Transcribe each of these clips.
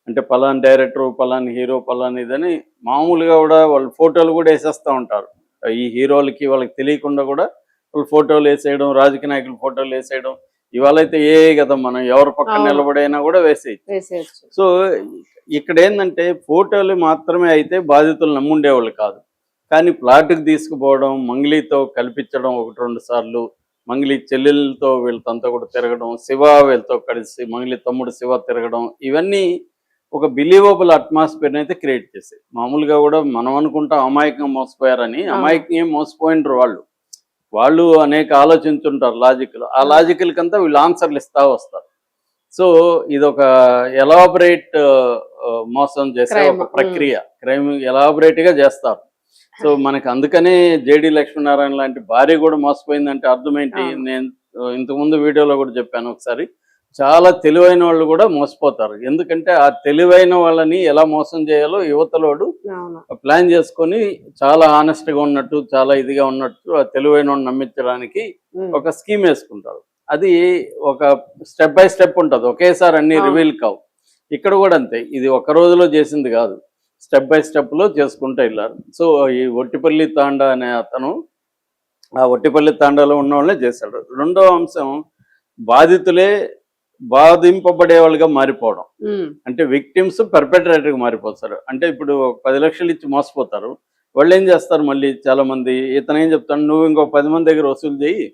అంటే పలానా డైరెక్టర్, పలానా హీరో, పలానా ఇదని మామూలుగా కూడా వాళ్ళు ఫోటోలు కూడా వేసేస్తూ ఉంటారు. ఈ హీరోలకి వాళ్ళకి తెలియకుండా కూడా వాళ్ళు ఫోటోలు వేసేయడం, రాజకీయ నాయకుల ఫోటోలు వేసేయడం. ఇవాళైతే కదా, మనం ఎవరి పక్కన నిలబడైనా కూడా వేసేయచ్చు. సో ఇక్కడ ఏంటంటే ఫోటోలు మాత్రమే అయితే బాధితులు నమ్ముండేవాళ్ళు కాదు. కానీ ప్లాట్కి తీసుకుపోవడం, మంగ్లీతో కల్పించడం 1-2 సార్లు, మంగ్లీ చెల్లెలతో వీళ్ళతో కూడా తిరగడం, శివ వీళ్ళతో కలిసి మంగ్లీ తమ్ముడు శివ తిరగడం, ఇవన్నీ ఒక బిలీవబుల్ అట్మాస్ఫియర్ని అయితే క్రియేట్ చేసాయి. మామూలుగా కూడా మనం అనుకుంటాం అమాయకంగా మోసపోయారని. అమాయకంగా ఏం మోసపోయినరు వాళ్ళు. వాళ్ళు అనేక ఆలోచించుంటారు లాజిక్లు. ఆ లాజిక్లకంతా వీళ్ళు ఆన్సర్లు ఇస్తా వస్తారు. సో ఇదొక ఎలాబరేట్ మోసం చేసే ఒక ప్రక్రియ. క్రైమ్ ఎలాబరేట్గా చేస్తారు. సో మనకి అందుకనే జేడి లక్ష్మీనారాయణ లాంటి భార్య కూడా మోసపోయిందంటే అర్థం ఏంటి? నేను ఇంతకుముందు వీడియోలో కూడా చెప్పాను ఒకసారి. చాలా తెలివైన వాళ్ళు కూడా మోసపోతారు. ఎందుకంటే ఆ తెలివైన వాళ్ళని ఎలా మోసం చేయాలో యువతలోడు ప్లాన్ చేసుకొని చాలా హానెస్ట్గా ఉన్నట్టు, చాలా ఇదిగా ఉన్నట్టు ఆ తెలివైన వాడిని నమ్మించడానికి ఒక స్కీమ్ వేసుకుంటారు. అది ఒక స్టెప్ బై స్టెప్ ఉంటుంది. ఒకేసారి అన్ని రివీల్ కావు. ఇక్కడ కూడా అంతే. ఇది ఒక రోజులో చేసింది కాదు, స్టెప్ బై స్టెప్లో చేసుకుంటూ వెళ్ళారు. సో ఈ ఒట్టిపల్లి తాండా అనే అతను ఆ ఒట్టిపల్లి తాండాలో ఉన్న వాళ్ళనే చేశాడు. రెండో అంశం, బాధితులే బాధింపబడే వాళ్ళుగా మారిపోవడం. అంటే విక్టిమ్స్ పర్పెట్రేటర్గా మారిపోతారు. అంటే ఇప్పుడు 10 లక్షలు ఇచ్చి మోసపోతారు. వాళ్ళు ఏం చేస్తారు, మళ్ళీ చాలా మంది ఇతను ఏం చెప్తాడు, నువ్వు ఇంకో 10 మంది దగ్గర వసూలు చేయి,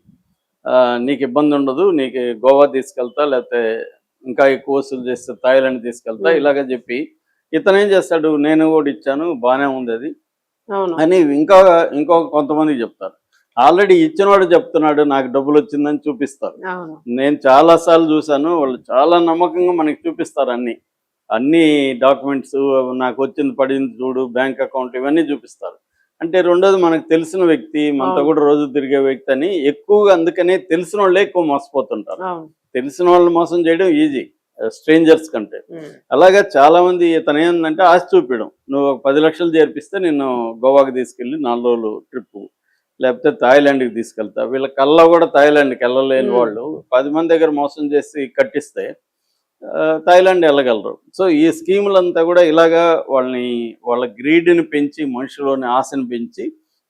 నీకు ఇబ్బంది ఉండదు, నీకు గోవా తీసుకెళ్తా, లేకపోతే ఇంకా ఎక్కువ వసూలు చేస్తే థాయిలాండ్ తీసుకెళ్తా, ఇలాగ చెప్పి ఇతను ఏం చేస్తాడు, నేను కూడా ఇచ్చాను బాగానే ఉంది అది అని ఇంకో కొంతమందికి చెప్తారు. ఆల్రెడీ ఇచ్చినవాడు చెప్తున్నాడు నాకు డబ్బులు వచ్చిందని చూపిస్తారు. నేను చాలాసార్లు చూశాను. వాళ్ళు చాలా నమ్మకంగా మనకి చూపిస్తారు. అన్ని డాక్యుమెంట్స్, నాకు వచ్చింది పడింది చూడు, బ్యాంక్ అకౌంట్, ఇవన్నీ చూపిస్తారు. అంటే రెండోది, మనకు తెలిసిన వ్యక్తి, మనతో కూడా రోజు తిరిగే వ్యక్తి అని ఎక్కువగా, అందుకనే తెలిసిన వాళ్ళే ఎక్కువ మోసపోతుంటారు. తెలిసిన వాళ్ళని మోసం చేయడం ఈజీ స్ట్రేంజర్స్ కంటే. అలాగే చాలా మంది ఇతను ఏంటంటే ఆశ చూపించడం, నువ్వు 10 లక్షలు చేర్పిస్తే నిన్ను గోవాకి తీసుకెళ్ళి 4 రోజులు ట్రిప్పు, లేకపోతే థాయిలాండ్కి తీసుకెళ్తా. వీళ్ళ కల్లా కూడా థాయిలాండ్కి వెళ్ళలేని వాళ్ళు 10 మంది దగ్గర మోసం చేసి కట్టిస్తే థాయిలాండ్ వెళ్ళగలరు. సో ఈ స్కీములంతా కూడా ఇలాగా వాళ్ళ గ్రీడ్ని పెంచి, మనుషులోని ఆశను పెంచి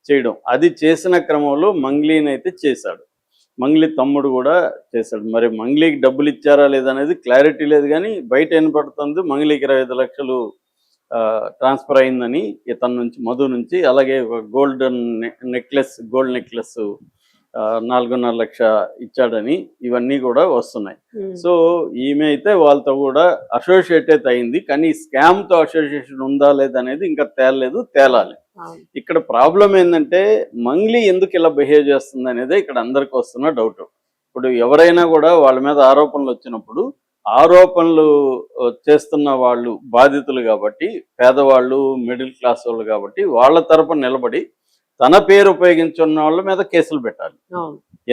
చేయడం. అది చేసిన క్రమంలో మంగ్లీని అయితే చేశాడు. మంగ్లీ తమ్ముడు కూడా చేశాడు. మరి మంగ్లీకి డబ్బులు ఇచ్చారా లేదనేది క్లారిటీ లేదు, కానీ బయట వినపడుతుంది మంగ్లీకి 25 లక్షలు ట్రాన్స్ఫర్ అయిందని ఇతని నుంచి, మధు నుంచి. అలాగే గోల్డ్ నెక్లెస్ 4.5 లక్ష ఇచ్చాడని ఇవన్నీ కూడా వస్తున్నాయి. సో ఈమె అయితే వాళ్ళతో కూడా అసోసియేటెడ్ అయింది. కానీ స్కామ్తో అసోసియేషన్ ఉందా లేదనేది ఇంకా తేలాలి. ఇక్కడ ప్రాబ్లం ఏంటంటే మంగ్లీ ఎందుకు ఇలా బిహేవ్ చేస్తుంది అనేది ఇక్కడ అందరికి వస్తున్న డౌట్. ఇప్పుడు ఎవరైనా కూడా వాళ్ళ మీద ఆరోపణలు వచ్చినప్పుడు, ఆరోపణలు చేస్తున్న వాళ్ళు బాధితులు కాబట్టి, పేదవాళ్ళు, మిడిల్ క్లాస్ వాళ్ళు కాబట్టి, వాళ్ళ తరపున నిలబడి తన పేరు ఉపయోగించున్న వాళ్ళ మీద కేసులు పెట్టాలి.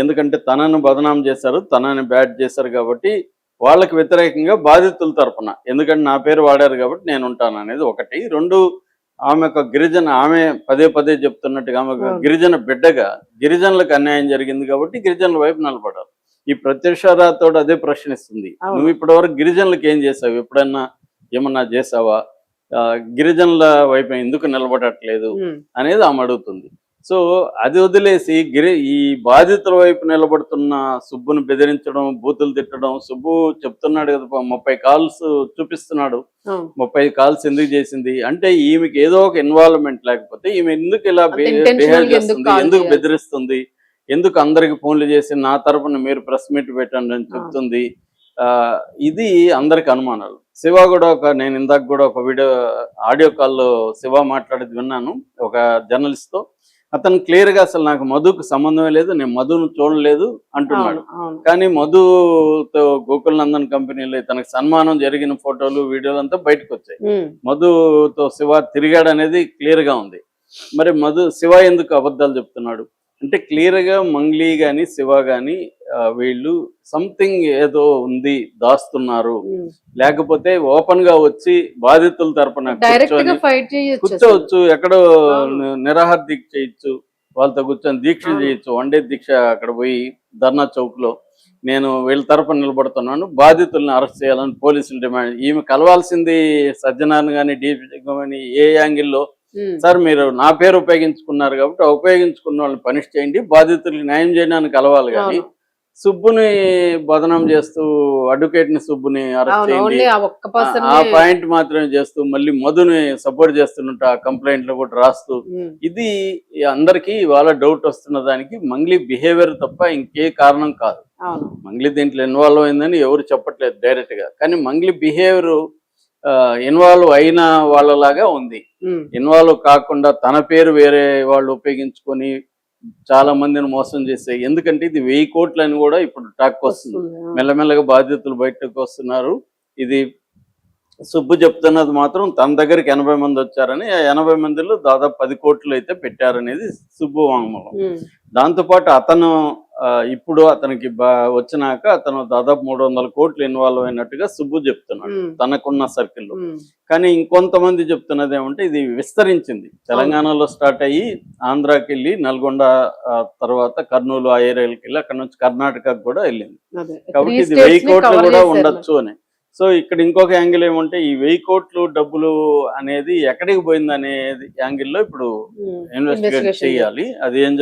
ఎందుకంటే తనను బదనాం చేశారు, తనని బ్యాడ్ చేశారు కాబట్టి వాళ్ళకి వ్యతిరేకంగా బాధితుల తరపున, ఎందుకంటే నా పేరు వాడారు కాబట్టి నేను ఉంటాను అనేది ఒకటి. రెండు, ఆమె ఒక గిరిజన, ఆమె పదే చెప్తున్నట్టుగా ఆమె ఒక గిరిజన బిడ్డగా గిరిజనులకు అన్యాయం జరిగింది కాబట్టి గిరిజనుల వైపు నిలబడాలి. ఈ ప్రత్యక్షరాతో అదే ప్రశ్నిస్తుంది, నువ్వు ఇప్పటివరకు గిరిజనులకు ఏం చేసావు, ఎప్పుడన్నా ఏమన్నా చేసావా, గిరిజనుల వైపు ఎందుకు నిలబడట్లేదు అనేది ఆమె అడుగుతుంది. సో అది వదిలేసి ఈ బాధితుల వైపు నిలబడుతున్న సుబ్బును బెదిరించడం, బూతులు తిట్టడం. సుబ్బు చెప్తున్నాడు కదా 30 కాల్స్ చూపిస్తున్నాడు, 30 కాల్స్ ఎందుకు చేసింది అంటే ఈమెకి ఏదో ఒక ఇన్వాల్వ్మెంట్ లేకపోతే ఈమె ఎందుకు ఇలా బిహేవ్ చేస్తుంది, ఎందుకు బెదిరిస్తుంది, ఎందుకు అందరికి ఫోన్లు చేసి నా తరపున మీరు ప్రెస్ మీట్ పెట్టండి అని చెప్తుంది. ఇది అందరికి అనుమానాలు. శివ కూడా నేను ఇందాక కూడా ఒక ఆడియో కాల్లో శివ మాట్లాడేది విన్నాను ఒక జర్నలిస్ట్తో. అతను క్లియర్గా అసలు నాకు మధుకు సంబంధమే లేదు, నేను మధును చూడలేదు అంటున్నాడు. కానీ మధుతో గోకుల్ నందన్ కంపెనీలో తనకు సన్మానం జరిగిన ఫోటోలు, వీడియోలు అంతా బయటకు వచ్చాయి. మధుతో శివ తిరిగాడు అనేది క్లియర్గా ఉంది. మరి శివ ఎందుకు అబద్ధాలు చెప్తున్నాడు అంటే క్లియర్గా మంగ్లీ కానీ శివ కానీ వీళ్ళు సంథింగ్ ఏదో ఉంది, దాస్తున్నారు. లేకపోతే ఓపెన్ గా వచ్చి బాధితుల తరపున కూర్చోవచ్చు, ఎక్కడో నిరాహార దీక్ష చేయొచ్చు, వాళ్ళతో కూర్చొని దీక్ష చేయొచ్చు, 1 డే దీక్ష అక్కడ పోయి ధర్నా చౌక్ లో నేను వీళ్ళ తరపున నిలబడుతున్నాను, బాధితుల్ని అరెస్ట్ చేయాలని పోలీసులు డిమాండ్. ఈమె కలవాల్సింది సజ్జనార్ని కానీ డీజీపీ కానీ ఏ యాంగిల్లో, సార్ మీరు నా పేరు ఉపయోగించుకున్నారు కాబట్టి ఉపయోగించుకున్న వాళ్ళని పనిష్ చేయండి, బాధితులకు న్యాయం చేయడానికి కలవాలి కానీ సుబ్బుని బదనాం చేస్తూ అడ్వకేట్ ని సుబ్బుని అరెస్ట్ చేయండి ఆ పాయింట్ మాత్రమే చేస్తూ మళ్ళీ మధుని సపోర్ట్ చేస్తున్నట్టు ఆ కంప్లైంట్ లో కూడా రాస్తూ, ఇది అందరికి ఇవాళ డౌట్ వస్తున్న దానికి మంగ్లీ బిహేవియర్ తప్ప ఇంకే కారణం కాదు. మంగ్లీ దీంట్లో ఇన్వాల్వ్ అయిందని ఎవరు చెప్పట్లేదు డైరెక్ట్ గా, కానీ మంగ్లీ బిహేవియర్ ఇన్వాల్వ్ అయిన వాళ్ళలాగా ఉంది. ఇన్వాల్వ్ కాకుండా తన పేరు వేరే వాళ్ళు ఉపయోగించుకొని చాలా మందిని మోసం చేసే, ఎందుకంటే ఇది 1000 కోట్లు అని కూడా ఇప్పుడు టాక్ వస్తుంది. మెల్లమెల్లగా బాధ్యతలు బయటకు వస్తున్నారు. ఇది సుబ్బు చెప్తున్నది మాత్రం తన దగ్గరికి 80 మంది వచ్చారని, ఆ 80 మందిలో దాదాపు 10 కోట్లు అయితే పెట్టారనేది సుబ్బు వాంగ్మూలం. దాంతోపాటు అతను ఇప్పుడు అతనికి వచ్చినాక అతను దాదాపు 300 కోట్లు ఇన్వాల్వ్ అయినట్టుగా సుబ్బు చెప్తున్నాడు తనకున్న సర్కిల్లో. కానీ ఇంకొంతమంది చెప్తున్నది ఏమంటే ఇది విస్తరించింది, తెలంగాణలో స్టార్ట్ అయ్యి ఆంధ్రాకి వెళ్ళి నల్గొండ తర్వాత కర్నూలు ఆ ఏరియాకి వెళ్ళి అక్కడ నుంచి కర్ణాటకకు కూడా వెళ్ళింది. కాబట్టి ఇది 1000 కోట్లు కూడా ఉండొచ్చు అని. సో ఇక్కడ ఇంకొక యాంగిల్ ఏమంటే ఈ 1000 కోట్లు డబ్బులు అనేది ఎక్కడికి పోయింది అనేది యాంగిల్లో ఇప్పుడు ఇన్వెస్టిగేట్ చేయాలి. అది ఏం జరుగుతుంది